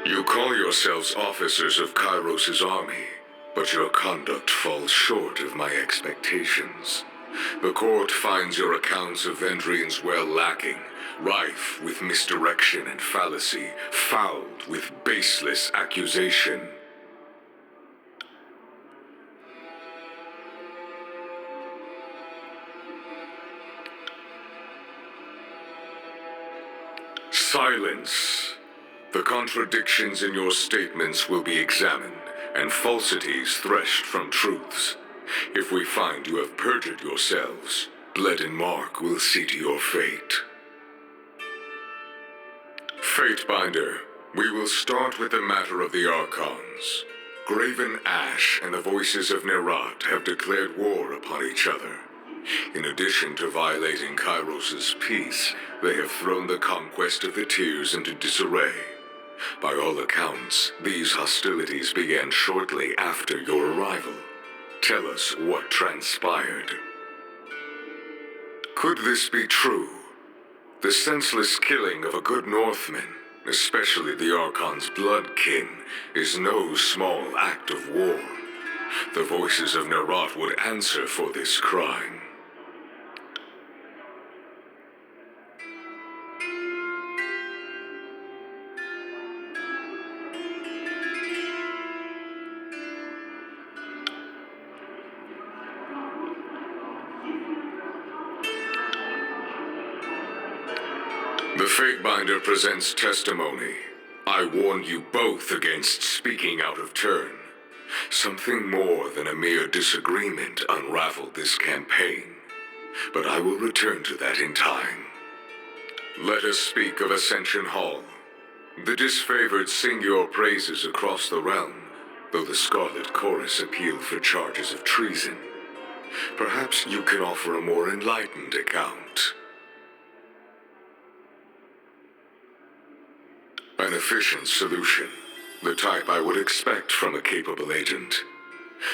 You call yourselves officers of Kairos' army, but your conduct falls short of my expectations. The court finds your accounts of Vendrian's well lacking, rife with misdirection and fallacy, fouled with baseless accusation. Silence. The contradictions in your statements will be examined, and falsities threshed from truths. If we find you have perjured yourselves, Bled and Mark will see to your fate. Fatebinder, we will start with the matter of the Archons. Graven Ash and the Voices of Nerat have declared war upon each other. In addition to violating Kairos' peace, they have thrown the conquest of the Tears into disarray. By all accounts, these hostilities began shortly after your arrival. Tell us what transpired. Could this be true? The senseless killing of a good Northman, especially the Archon's bloodkin, is no small act of war. The Voices of Nerat would answer for this crime. The Fatebinder presents testimony. I warn you both against speaking out of turn. Something more than a mere disagreement unraveled this campaign, but I will return to that in time. Let us speak of Ascension Hall. The disfavored sing your praises across the realm, though the Scarlet Chorus appeal for charges of treason. Perhaps you can offer a more enlightened account. An efficient solution, the type I would expect from a capable agent.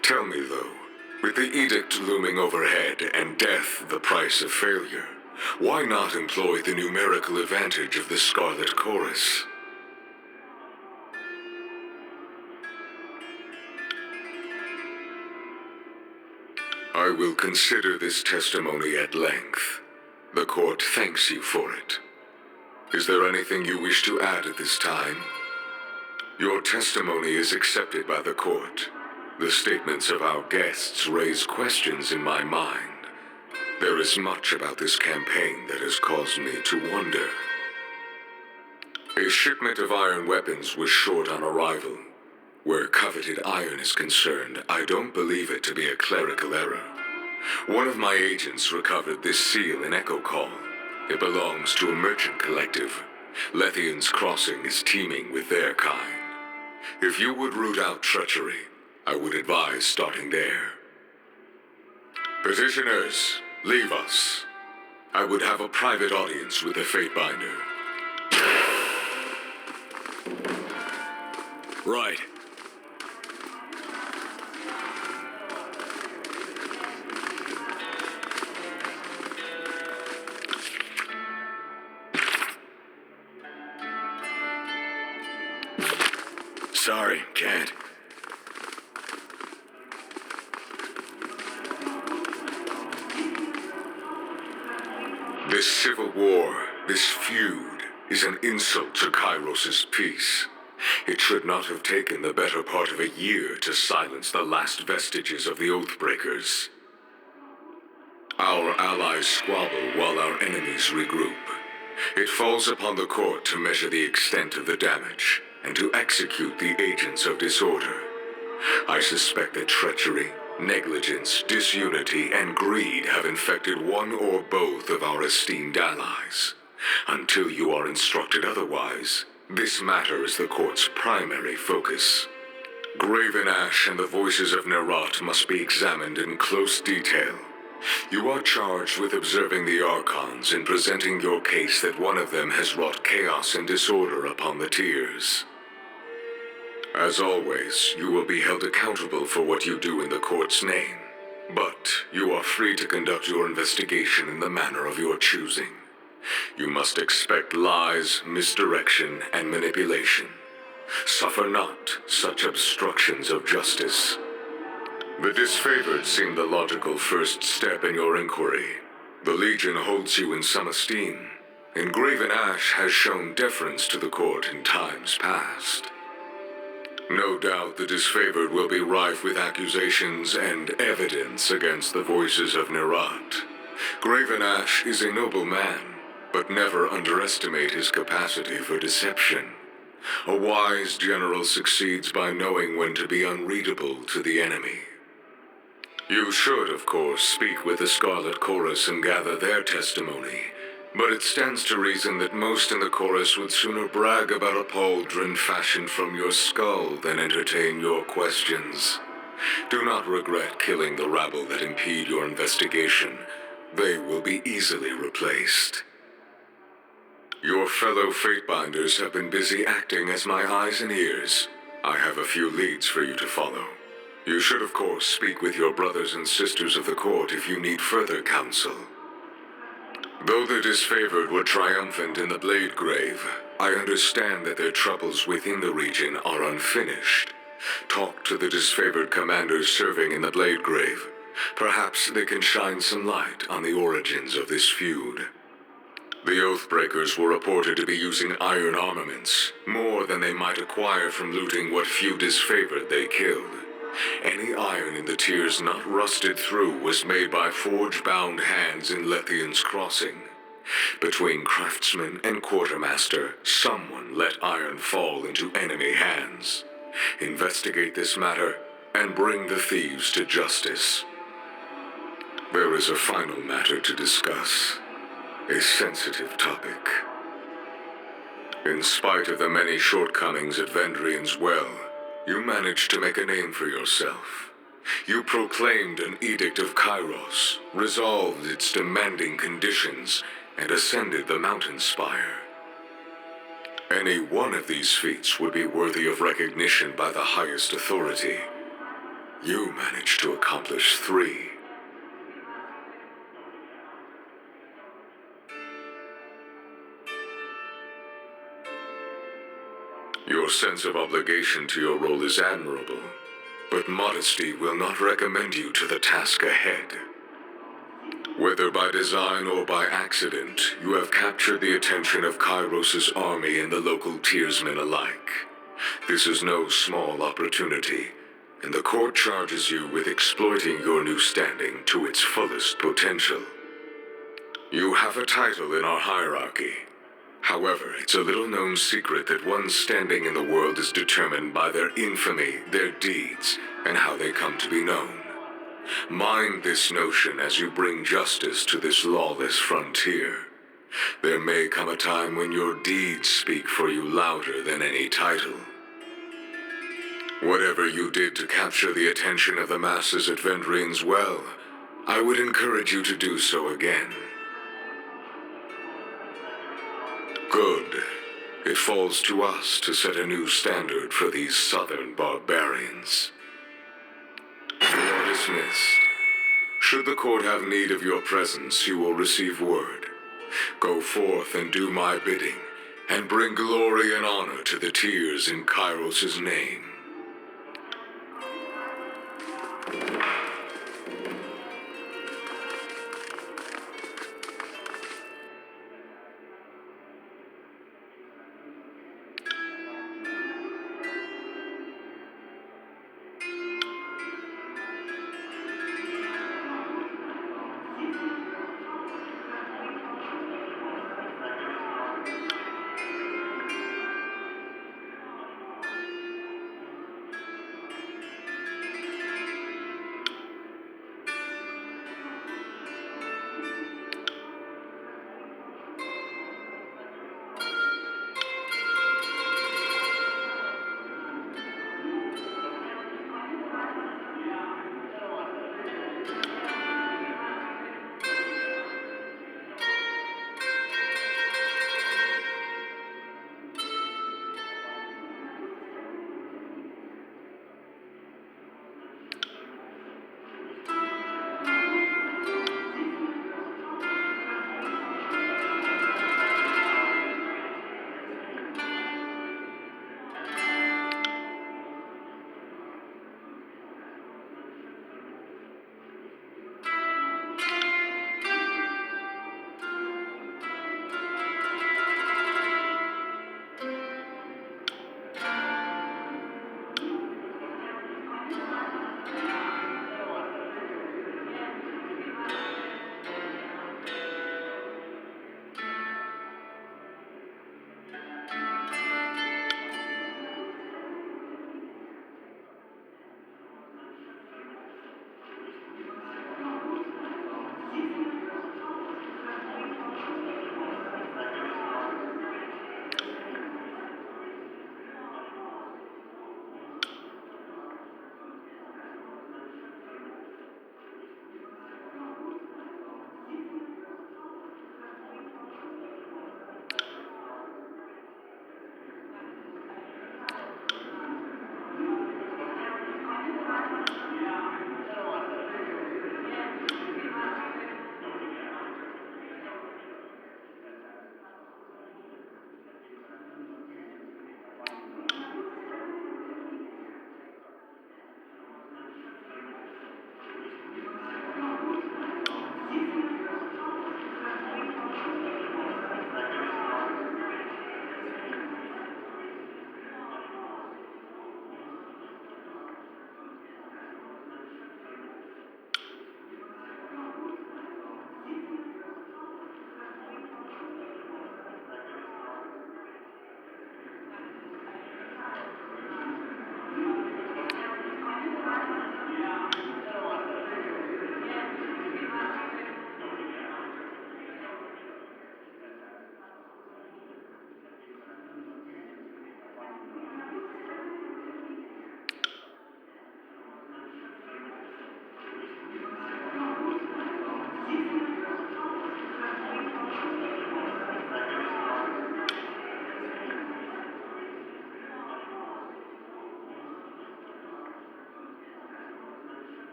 Tell me, though, with the edict looming overhead and death the price of failure, why not employ the numerical advantage of the Scarlet Chorus? I will consider this testimony at length. The court thanks you for it. Is there anything you wish to add at this time? Your testimony is accepted by the court. The statements of our guests raise questions in my mind. There is much about this campaign that has caused me to wonder. A shipment of iron weapons was short on arrival. Where coveted iron is concerned, I don't believe it to be a clerical error. One of my agents recovered this seal in Echo Call. It belongs to a merchant collective. Lethian's Crossing is teeming with their kind. If you would root out treachery, I would advise starting there. Petitioners, leave us. I would have a private audience with the Fatebinder. Right. Sorry, can't. This civil war, this feud, is an insult to Kairos' peace. It should not have taken the better part of a year to silence the last vestiges of the Oathbreakers. Our allies squabble while our enemies regroup. It falls upon the court to measure the extent of the damage, and to execute the agents of disorder. I suspect that treachery, negligence, disunity, and greed have infected one or both of our esteemed allies. Until you are instructed otherwise, this matter is the court's primary focus. Graven Ash and the Voices of Nerat must be examined in close detail. You are charged with observing the Archons and presenting your case that one of them has wrought chaos and disorder upon the Tears. As always, you will be held accountable for what you do in the court's name, but you are free to conduct your investigation in the manner of your choosing. You must expect lies, misdirection, and manipulation. Suffer not such obstructions of justice. The disfavored seem the logical first step in your inquiry. The Legion holds you in some esteem. Engraven Ash has shown deference to the court in times past. No doubt the disfavored will be rife with accusations and evidence against the voices of Nerat. Graven Ash is a noble man, but never underestimate his capacity for deception. A wise general succeeds by knowing when to be unreadable to the enemy. You should, of course, speak with the Scarlet Chorus and gather their testimony, but it stands to reason that most in the chorus would sooner brag about a pauldron fashioned from your skull than entertain your questions. Do not regret killing the rabble that impede your investigation. They will be easily replaced. Your fellow Fatebinders have been busy acting as my eyes and ears. I have a few leads for you to follow. You should, of course, speak with your brothers and sisters of the court if you need further counsel. Though the disfavored were triumphant in the Blade Grave, I understand that their troubles within the region are unfinished. Talk to the disfavored commanders serving in the Blade Grave. Perhaps they can shine some light on the origins of this feud. The Oathbreakers were reported to be using iron armaments, more than they might acquire from looting what few disfavored they killed. Any iron in the tiers not rusted through was made by forge-bound hands in Lethian's Crossing. Between craftsman and quartermaster, someone let iron fall into enemy hands. Investigate this matter and bring the thieves to justice. There is a final matter to discuss. A sensitive topic. In spite of the many shortcomings at Vendrian's Well, you managed to make a name for yourself. You proclaimed an Edict of Kairos, resolved its demanding conditions, and ascended the mountain spire. Any one of these feats would be worthy of recognition by the highest authority. You managed to accomplish 3. Your sense of obligation to your role is admirable, but modesty will not recommend you to the task ahead. Whether by design or by accident, you have captured the attention of Kairos' army and the local tiersmen alike. This is no small opportunity, and the court charges you with exploiting your new standing to its fullest potential. You have a title in our hierarchy. However, it's a little-known secret that one's standing in the world is determined by their infamy, their deeds, and how they come to be known. Mind this notion as you bring justice to this lawless frontier. There may come a time when your deeds speak for you louder than any title. Whatever you did to capture the attention of the masses at Vendrian's Well, I would encourage you to do so again. Good. It falls to us to set a new standard for these southern barbarians. You are dismissed. Should the court have need of your presence, you will receive word. Go forth and do my bidding, and bring glory and honor to the tiers in Kairos' name.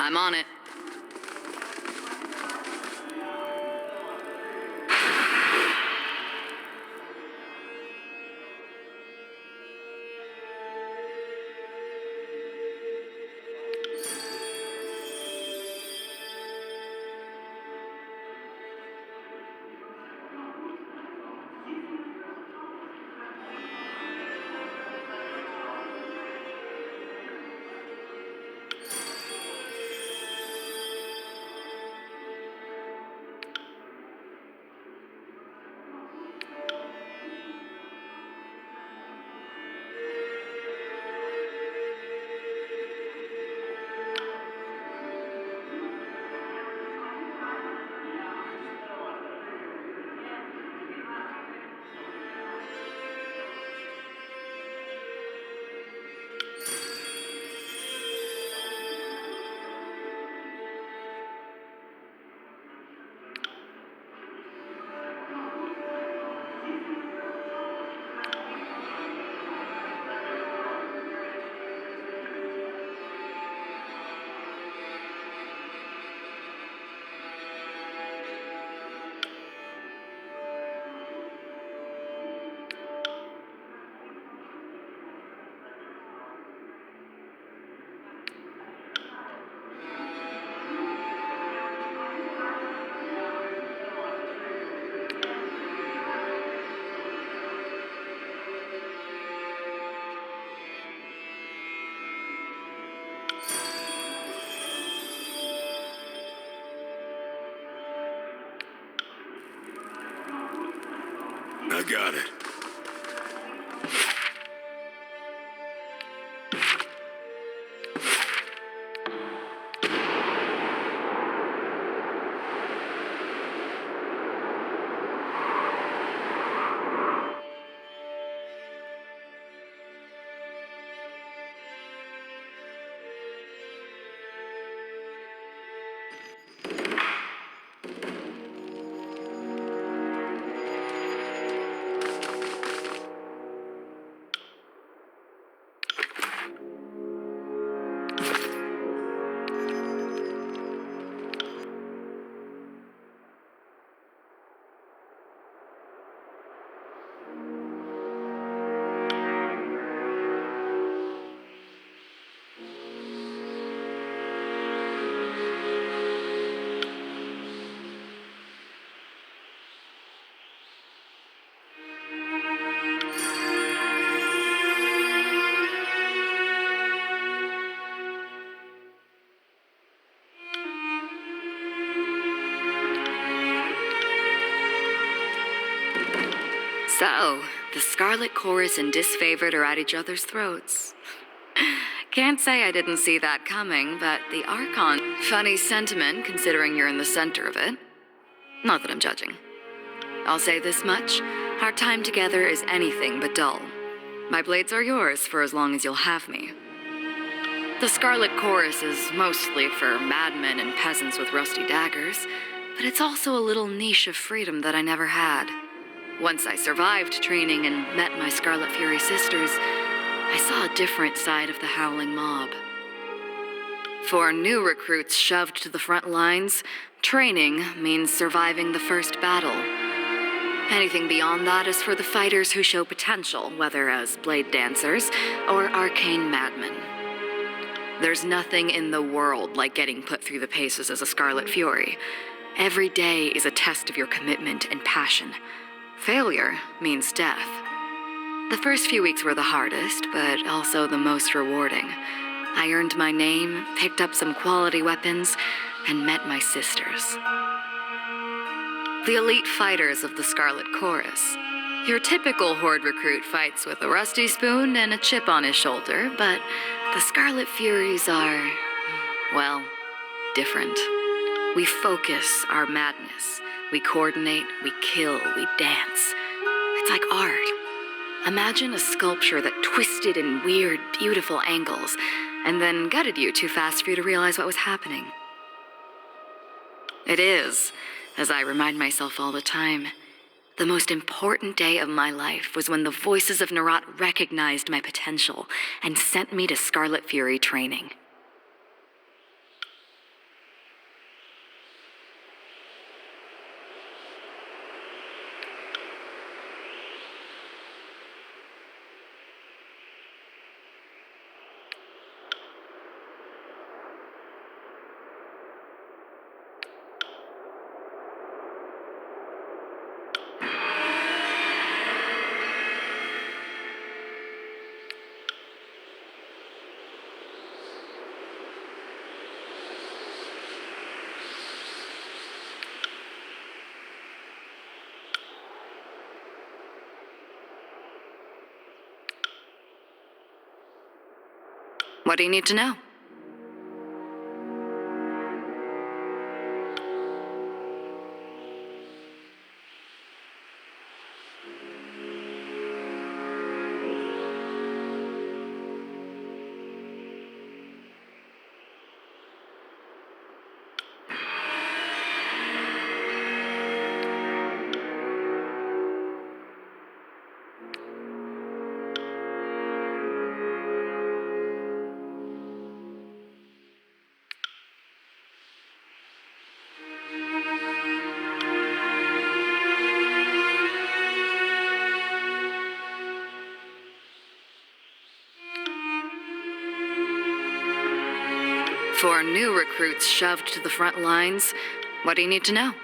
I'm on it. I got it. So, the Scarlet Chorus and Disfavored are at each other's throats. Can't say I didn't see that coming, but the Archon... Funny sentiment, considering you're in the center of it. Not that I'm judging. I'll say this much, our time together is anything but dull. My blades are yours for as long as you'll have me. The Scarlet Chorus is mostly for madmen and peasants with rusty daggers, but it's also a little niche of freedom that I never had. Once I survived training and met my Scarlet Fury sisters, I saw a different side of the howling mob. For new recruits shoved to the front lines, training means surviving the first battle. Anything beyond that is for the fighters who show potential, whether as blade dancers or arcane madmen. There's nothing in the world like getting put through the paces as a Scarlet Fury. Every day is a test of your commitment and passion. Failure means death. The first few weeks were the hardest, but also the most rewarding. I earned my name, picked up some quality weapons, and met my sisters. The elite fighters of the Scarlet Chorus. Your typical Horde recruit fights with a rusty spoon and a chip on his shoulder, but the Scarlet Furies are, well, different. We focus our madness. We coordinate, we kill, we dance. It's like art. Imagine a sculpture that twisted in weird, beautiful angles, and then gutted you too fast for you to realize what was happening. It is, as I remind myself all the time, the most important day of my life was when the voices of Nerat recognized my potential and sent me to Scarlet Fury training. What do you need to know? For new recruits shoved to the front lines, what do you need to know?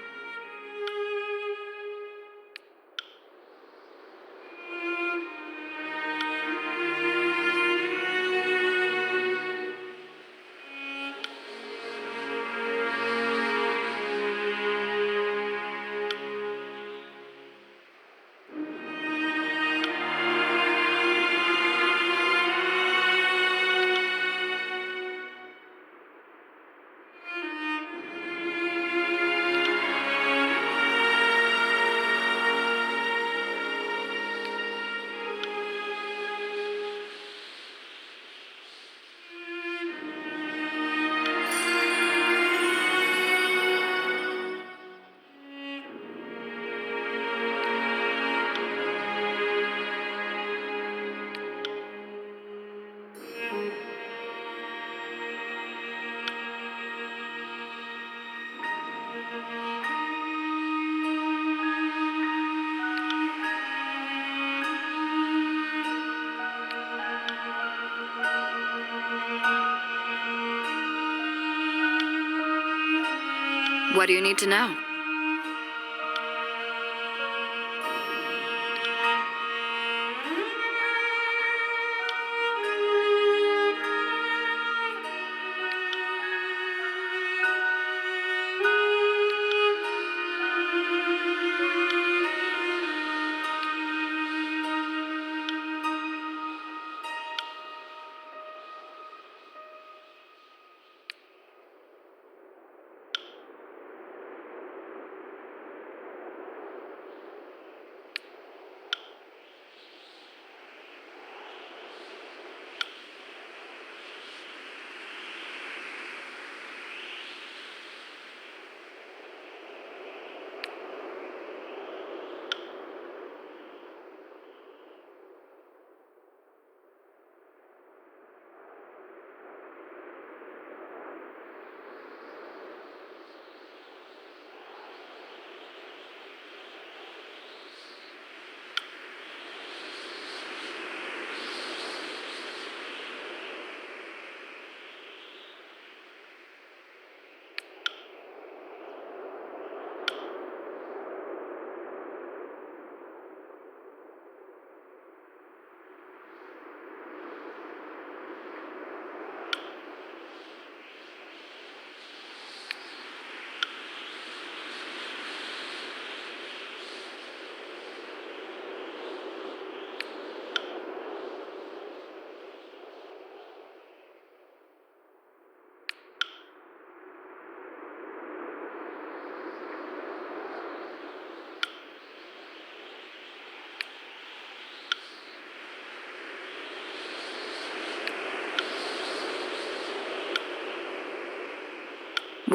What do you need to know?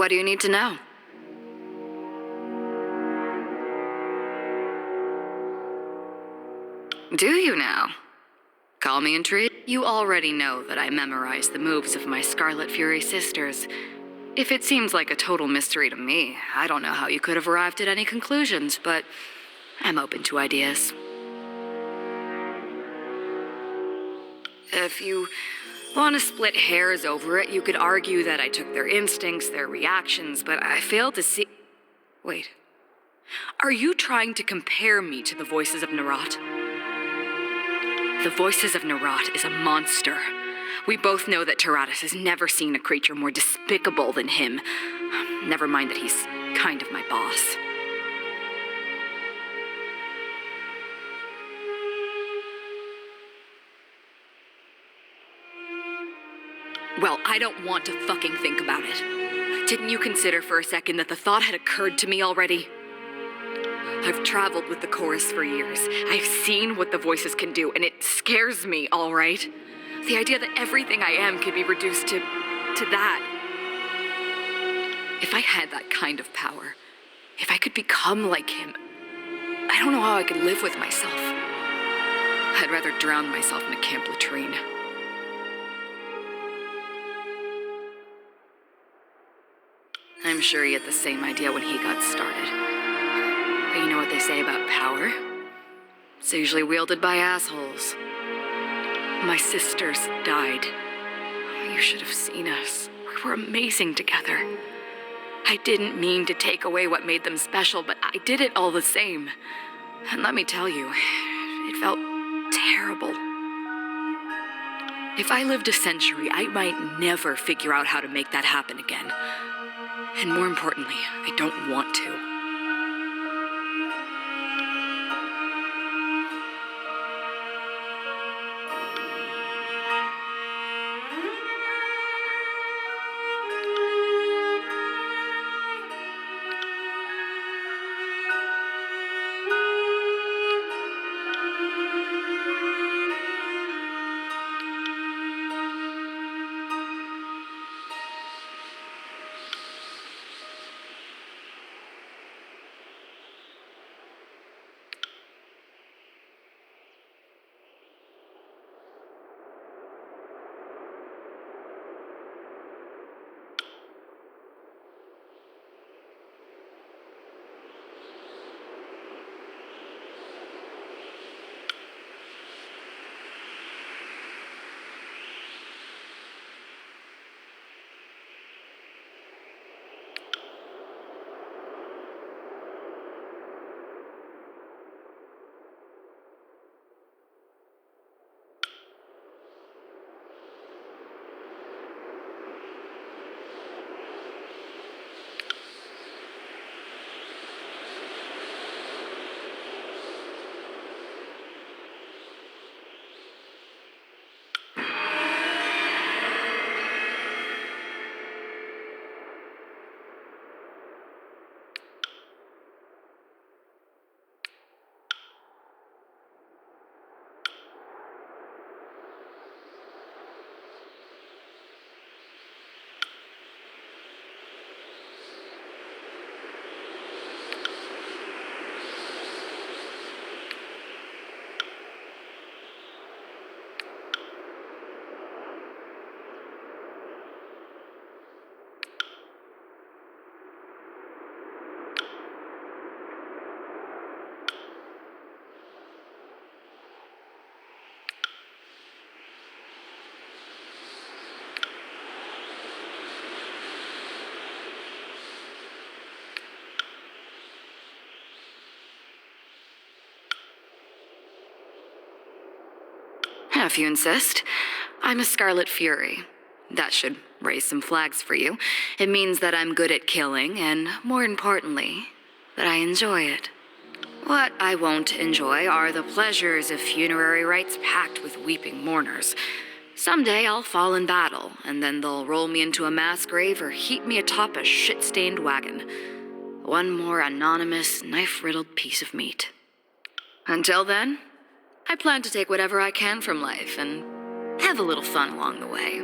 What do you need to know? Do you now? Call me intrigued. You already know that I memorized the moves of my Scarlet Fury sisters. If it seems like a total mystery to me, I don't know how you could have arrived at any conclusions, but I'm open to ideas. If you want to split hairs over it, you could argue that I took their instincts, their reactions, but I failed to see... Wait. Are you trying to compare me to the voices of Narat? The voices of Narat is a monster. We both know that Taratus has never seen a creature more despicable than him. Never mind that he's kind of my boss. Well, I don't want to fucking think about it. Didn't you consider for a second that the thought had occurred to me already? I've traveled with the chorus for years. I've seen what the voices can do, and it scares me, all right? The idea that everything I am could be reduced to that. If I had that kind of power, if I could become like him, I don't know how I could live with myself. I'd rather drown myself in a camp latrine. I'm sure he had the same idea when he got started. But you know what they say about power? It's usually wielded by assholes. My sisters died. You should have seen us. We were amazing together. I didn't mean to take away what made them special, but I did it all the same. And let me tell you, it felt terrible. If I lived a century, I might never figure out how to make that happen again. And more importantly, I don't want to. If you insist. I'm a Scarlet Fury. That should raise some flags for you. It means that I'm good at killing, and more importantly, that I enjoy it. What I won't enjoy are the pleasures of funerary rites packed with weeping mourners. Someday I'll fall in battle, and then they'll roll me into a mass grave or heap me atop a shit-stained wagon. One more anonymous, knife-riddled piece of meat. Until then, I plan to take whatever I can from life and have a little fun along the way.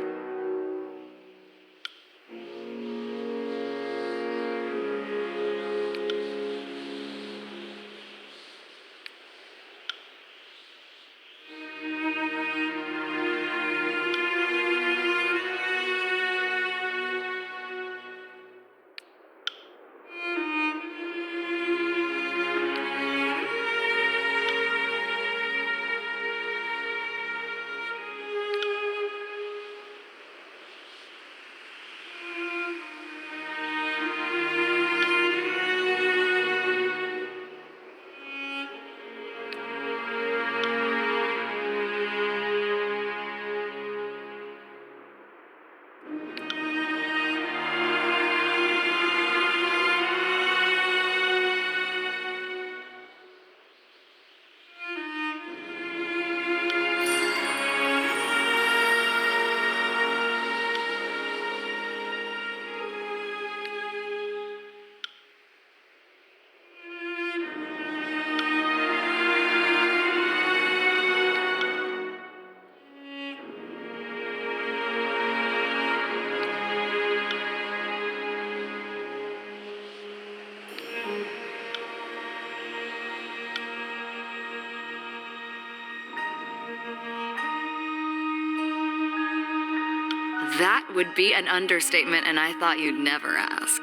That would be an understatement, and I thought you'd never ask.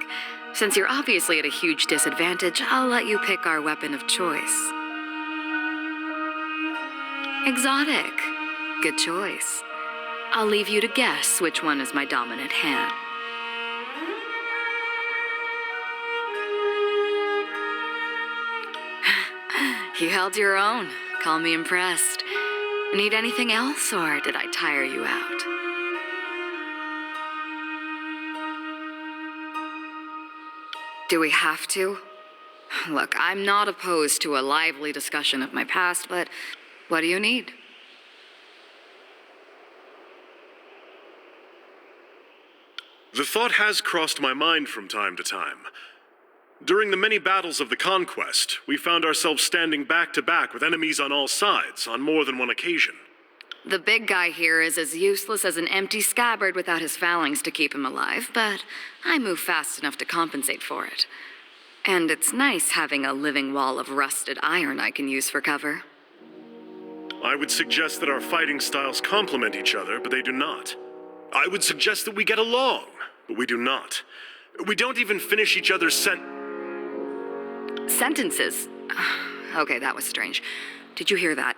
Since you're obviously at a huge disadvantage, I'll let you pick our weapon of choice. Exotic. Good choice. I'll leave you to guess which one is my dominant hand. You held your own. Call me impressed. Need anything else, or did I tire you out? Do we have to? Look, I'm not opposed to a lively discussion of my past, but what do you need? The thought has crossed my mind from time to time. During the many battles of the Conquest, we found ourselves standing back to back with enemies on all sides on more than one occasion. The big guy here is as useless as an empty scabbard without his phalanx to keep him alive, but I move fast enough to compensate for it. And it's nice having a living wall of rusted iron I can use for cover. I would suggest that our fighting styles complement each other, but they do not. I would suggest that we get along, but we do not. We don't even finish each other's sentences. Okay, that was strange. Did you hear that?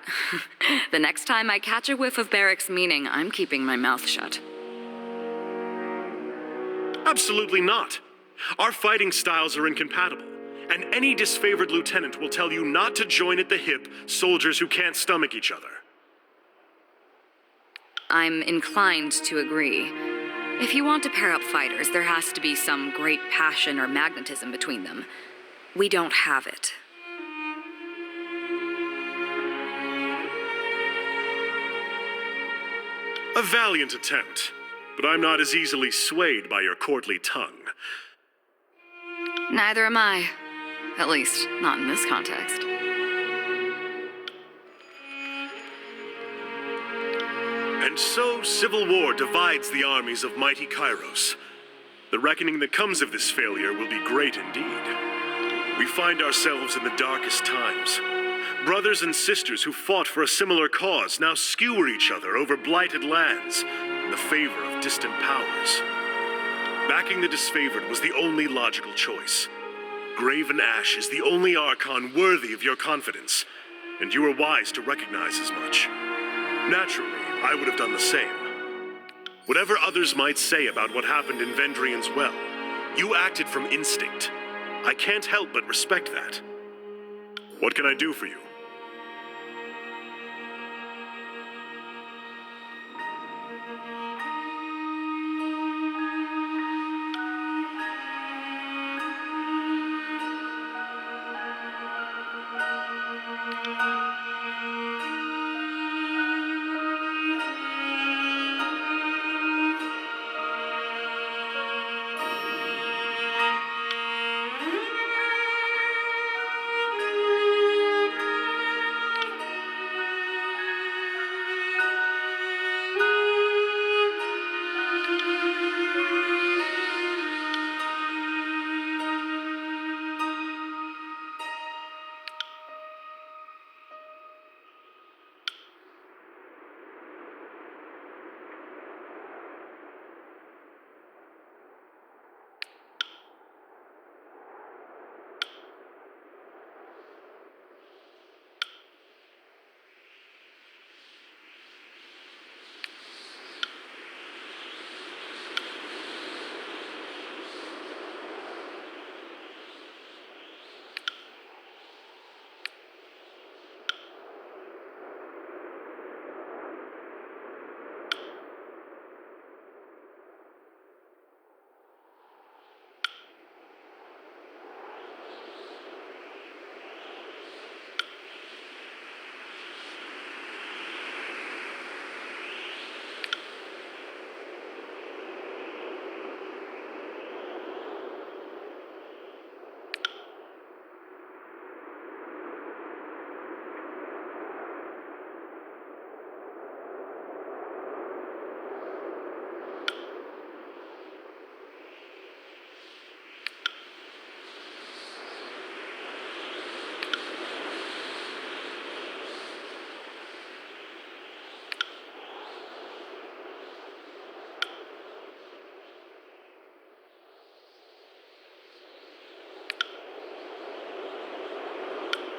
The next time I catch a whiff of Barrick's meaning, I'm keeping my mouth shut. Absolutely not. Our fighting styles are incompatible, and any disfavored lieutenant will tell you not to join at the hip soldiers who can't stomach each other. I'm inclined to agree. If you want to pair up fighters, there has to be some great passion or magnetism between them. We don't have it. A valiant attempt, but I'm not as easily swayed by your courtly tongue. Neither am I. At least, not in this context. And so, civil war divides the armies of mighty Kairos. The reckoning that comes of this failure will be great indeed. We find ourselves in the darkest times. Brothers and sisters who fought for a similar cause now skewer each other over blighted lands in the favor of distant powers. Backing the disfavored was the only logical choice. Graven Ash is the only Archon worthy of your confidence, and you were wise to recognize as much. Naturally, I would have done the same. Whatever others might say about what happened in Vendrian's Well, you acted from instinct. I can't help but respect that. What can I do for you?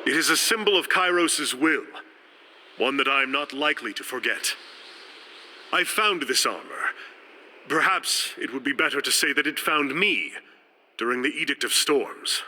It is a symbol of Kairos' will, one that I am not likely to forget. I found this armor. Perhaps it would be better to say that it found me during the Edict of Storms.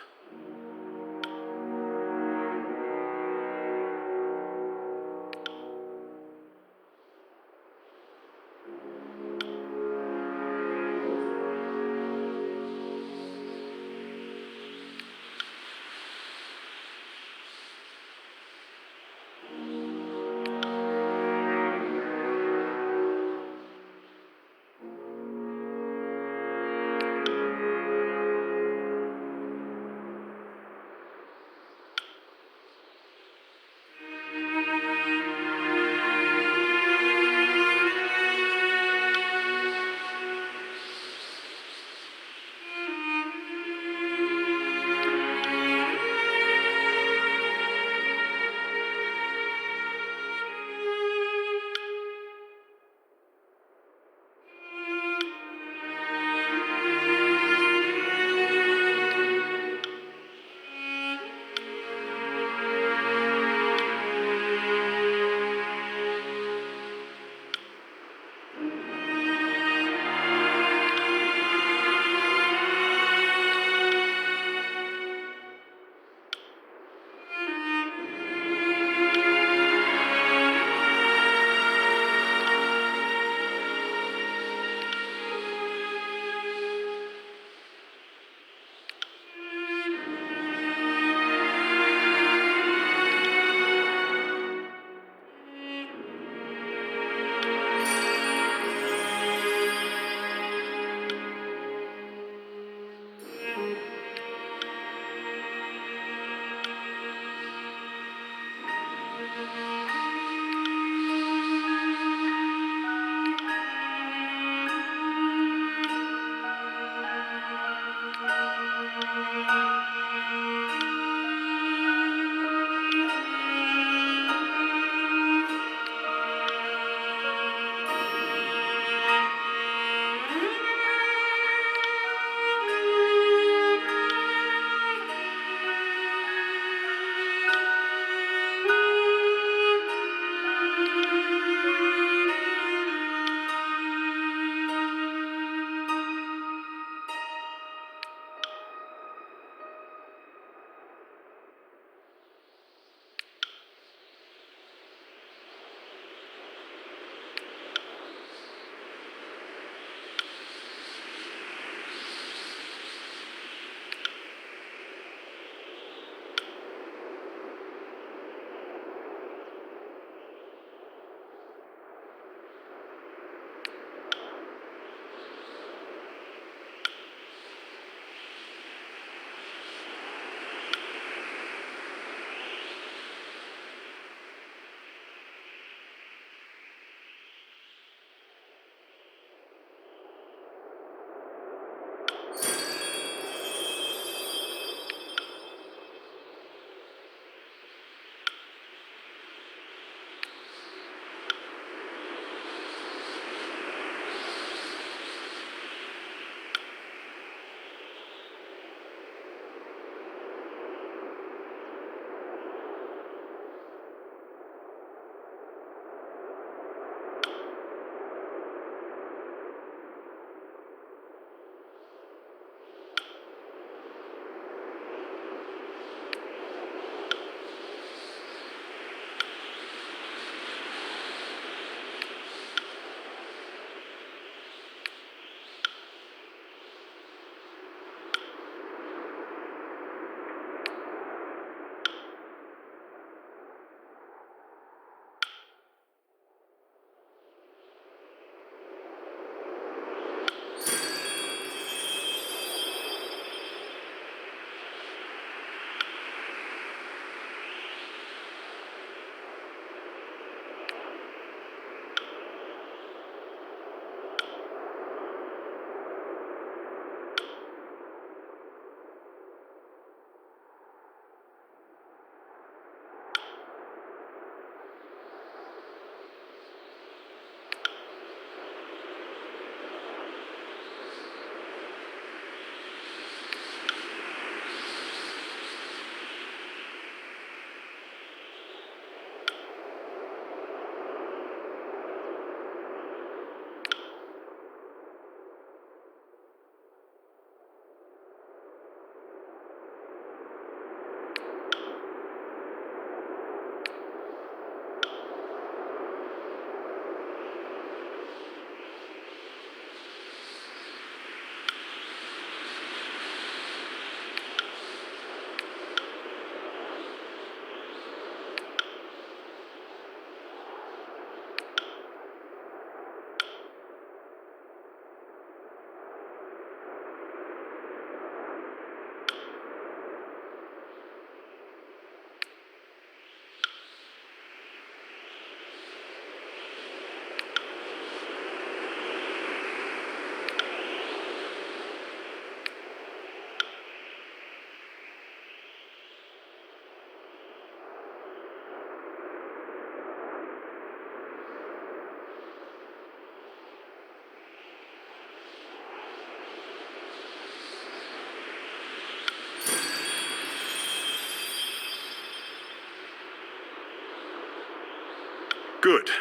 Good.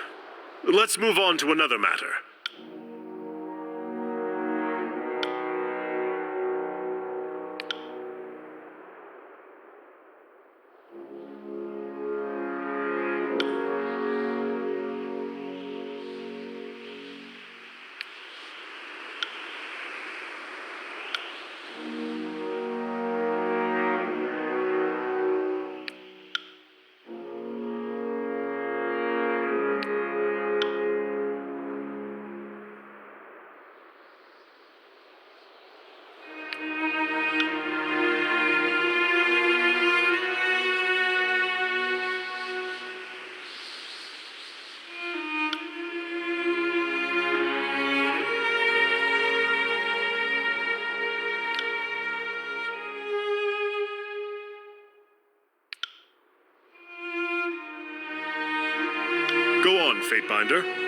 Let's move on to another matter. Go on, Fatebinder.